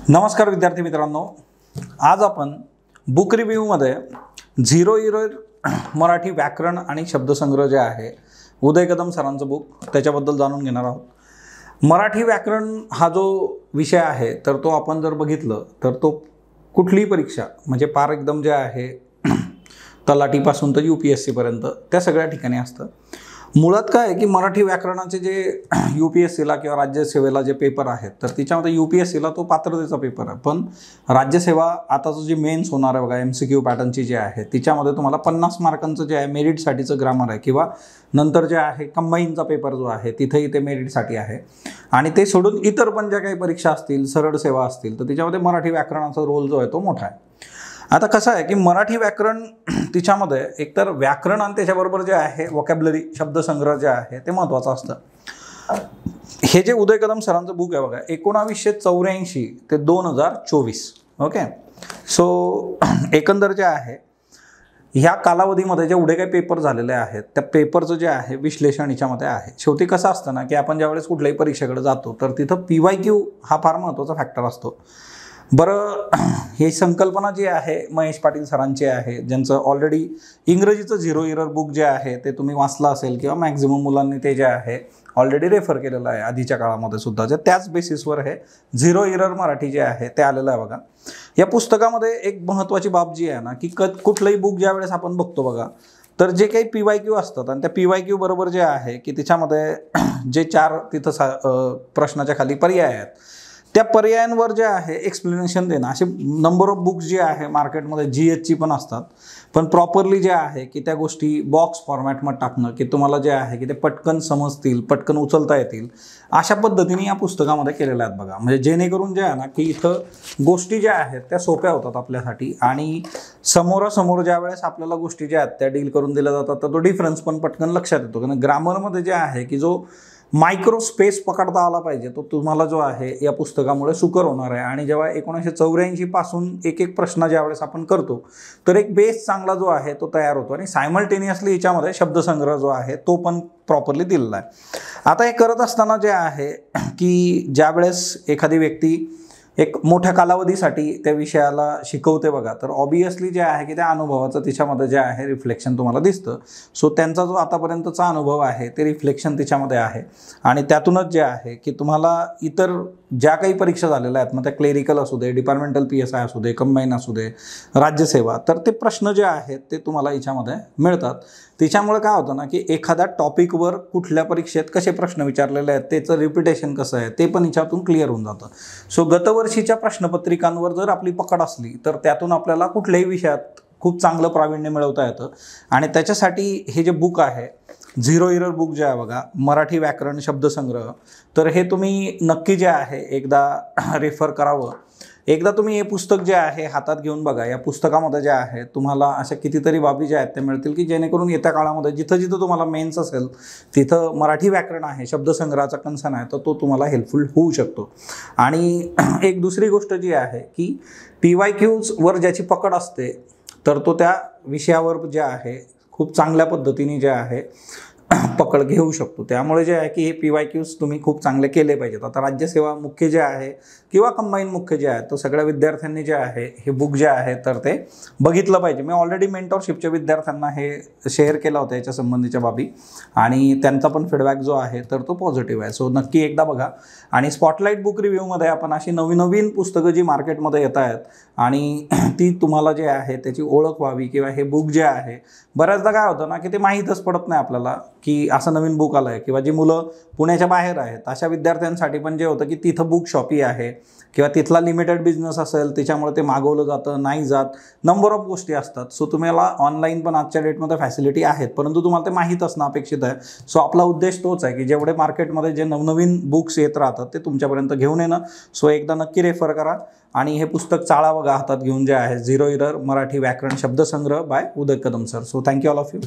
नमस्कार विद्यार्थी मित्रांनो, आज आपण बुक रिव्ह्यूमध्ये झिरो इरर मराठी व्याकरण आणि शब्दसंग्रह जे आहे उदय कदम सरांचं बुक त्याच्याबद्दल जाणून घेणार आहोत। मराठी व्याकरण हा जो विषय आहे तर तो आपण जर बघितलं तर तो कुठलीही परीक्षा म्हणजे पार एकदम जे आहे तलाठीपासून तर UPSC पर्यंत त्या सगळ्या ठिकाणी असतं। मुळात काय आहे की मराठी व्याकरणाचे जे UPSCला किंवा राज्यसेवेला जे पेपर आहेत तर तिच्यामध्ये UPSCला तो पात्रतेचा पेपर आहे, पण राज्यसेवा आताचं जे मेन्स होणार आहे बघा MCQ पॅटर्नची जे आहे तिच्यामध्ये तुम्हाला 50 मार्कांचं जे आहे मेरिटसाठीचं ग्रामर आहे किंवा नंतर जे आहे कंबाईनचा पेपर जो आहे तिथेही ते मेरिटसाठी आहे। आणि ते सोडून इतर पण ज्या काही परीक्षा असतील, सरळ सेवा असतील तर तिच्यामध्ये मराठी व्याकरणाचा रोल जो आहे तो मोठा आहे। आता कसं आहे की मराठी व्याकरण तिच्यामध्ये एकतर व्याकरण आणि त्याच्याबरोबर जे आहे वोकॅब्युलरी शब्दसंग्रह जे आहे ते महत्त्वाचं असतं। हे जे उदय कदम सरांचं बुक आहे बघा 1984 ते 2024 ओके। सो एकंदर जे आहे ह्या कालावधीमध्ये जेवढे काही पेपर झालेले आहेत त्या पेपरचं जे आहे विश्लेषण याच्यामध्ये आहे। शेवटी कसं असतं ना की आपण ज्यावेळेस कुठल्याही परीक्षेकडे जातो तर तिथं PYQ हा फार महत्त्वाचा फॅक्टर असतो। बरं, ही संकल्पना जी आहे महेश पाटील सरांची आहे, ज्यांचं ऑलरेडी इंग्रजीचं झिरो इरर बुक जे आहे ते तुम्ही वाचलं असेल किंवा मॅक्झिमम मुलांनी ते जे आहे ऑलरेडी रेफर केलेलं आहे आधीच्या काळामध्ये सुद्धा, जे त्याच बेसिसवर हे झिरो इरर मराठी जे आहे ते आलेलं आहे बघा। या पुस्तकामध्ये एक महत्त्वाची बाब जी आहे ना की कुठलंही बुक ज्या वेळेस आपण बघतो बघा तर जे काही PYQ असतात आणि त्या PYQ बरोबर जे आहे की त्याच्यामध्ये जे 4 तिथं प्रश्नाच्या खाली पर्याय आहेत त्या पर्यायांवर जे आहे एक्सप्लेनेशन देणं, असे नंबर ऑफ बुक्स जे आहे मार्केटमध्ये GHची पण असतात, पण प्रॉपरली जे आहे की त्या गोष्टी बॉक्स फॉर्मॅटमध्ये टाकणं की तुम्हाला जे आहे की ते पटकन समजतील, पटकन उचलता येतील अशा पद्धतीने या पुस्तकामध्ये केलेल्या आहेत बघा। म्हणजे जेणेकरून जे आहे ना की इथं गोष्टी ज्या आहेत त्या सोप्या होतात आपल्यासाठी आणि समोरासमोर ज्या वेळेस आपल्याला गोष्टी ज्या आहेत त्या डील करून दिल्या जातात तर तो डिफरन्स पण पटकन लक्षात येतो। कारण ग्रामरमध्ये जे आहे की जो मायक्रो स्पेस पकडता आला पाहिजे तो तुम्हाला जो आहे या पुस्तकामुळे सुकर होणार आहे। आणि जेव्हा 1984 पासून एक एक प्रश्न ज्यावेळेस आपण करतो तर एक बेस चांगला जो आहे तो तयार होतो आणि सायमल्टेनियसली याच्यामध्ये शब्दसंग्रह जो आहे तो पण प्रॉपरली दिलेला आहे। आता हे करत असताना जे आहे की ज्यावेळेस एखादी व्यक्ती एक मोठ्या कालावधीसाठी त्या विषयाला शिकवते बघा तर ऑब्वियसली जे आहे की त्या अनुभवाचं तिच्यामध्ये जे आहे रिफ्लेक्शन तुम्हाला दिसतं। सो त्यांचा जो आतापर्यंतचा अनुभव आहे ते रिफ्लेक्शन तिच्यामध्ये आहे आणि त्यातूनच जे आहे की तुम्हाला इतर ज्या काही परीक्षा झालेल्या आहेत मग त्या क्लेरिकल असू दे, डिपार्टमेंटल PSI असू दे, कंबाईन असू दे, राज्यसेवा, तर ते प्रश्न जे आहेत ते तुम्हाला याच्यामध्ये मिळतात। त्याच्यामुळे काय होतं ना की एखाद्या टॉपिकवर कुठल्या परीक्षेत कसे प्रश्न विचारलेले आहेत त्याचं रिपिटेशन कसं आहे ते पण याच्यातून क्लिअर होऊन जातं। सो गतवर्षीच्या प्रश्नपत्रिकांवर जर आपली पकड असली तर त्यातून आपल्याला कुठल्याही विषयात खूप चांगलं प्रावीण्य मिळवता येतं। आणि त्याच्यासाठी हे जे बुक आहे झिरो इरर बुक जे आहे बघा मराठी व्याकरण शब्दसंग्रह, तर हे तुम्ही नक्की जे आहे एकदा रेफर करावं। एकदा तुम्ही हे पुस्तक जे आहे हातात घेऊन बघा। या पुस्तकामध्ये जे आहे तुम्हाला अशा कितीतरी बाबी ज्या आहेत त्या मिळतील की जेणेकरून येत्या काळामध्ये जिथं जिथं तुम्हाला मेन्स असेल तिथं मराठी व्याकरण आहे, शब्दसंग्रहाचा कन्सर्न आहे तर तो तुम्हाला हेल्पफुल होऊ शकतो। आणि एक दुसरी गोष्ट जी आहे की PYQवर ज्याची पकड असते तर तो त्या विषयावर जे आहे खूप चांगल्या पद्धतीने जे आहे पकड घेऊ शकतो। त्यामुळे जे आहे की हे PYQs तुम्ही खूप चांगले केले पाहिजेत। आता राज्यसेवा मुख्य जे आहे किंवा कंबाईन मुख्य जे आहे तो सगळ्या विद्यार्थ्यांनी जे आहे हे बुक जे आहे तर ते बघितलं पाहिजे। मी ऑलरेडी मेंटॉरशिपच्या विद्यार्थ्यांना हे शेअर केलं होतं याच्या संबंधीच्या बाबी आणि त्यांचा पण फीडबॅक जो आहे तर तो पॉझिटिव्ह आहे। सो नक्की एकदा बघा। आणि स्पॉटलाईट बुक रिव्ह्यूमध्ये आपण अशी नवीन पुस्तकं जी मार्केटमध्ये येत आहेत आणि ती तुम्हाला जे आहे त्याची ओळख व्हावी किंवा हे बुक जे आहे बऱ्याचदा काय होतं ना की ते माहीतच पडत नाही आपल्याला की असं नवीन बुक आलं आहे किंवा जी मुलं पुण्याच्या बाहेर आहेत अशा विद्यार्थ्यांसाठी पण जे होतं की तिथं बुक शॉपी आहे किंवा तिथला लिमिटेड बिझनेस असेल त्याच्यामुळे ते मागवलं जातं नाही जात, नंबर ऑफ गोष्टी असतात। सो तुम्हाला ऑनलाईन पण आजच्या डेटमध्ये फॅसिलिटी आहेत परंतु तुम्हाला ते माहीत असणं अपेक्षित आहे। सो आपला उद्देश तोच आहे की जेवढे मार्केटमध्ये जे नवनवीन बुक्स येत राहतात ते तुमच्यापर्यंत घेऊन येणं। सो एकदा नक्की रेफर करा आणि हे पुस्तक चाळा बघा हातात घेऊन जे आहे झिरो इरर मराठी व्याकरण शब्दसंग्रह by Uday Kadam sir. So thank you all of you.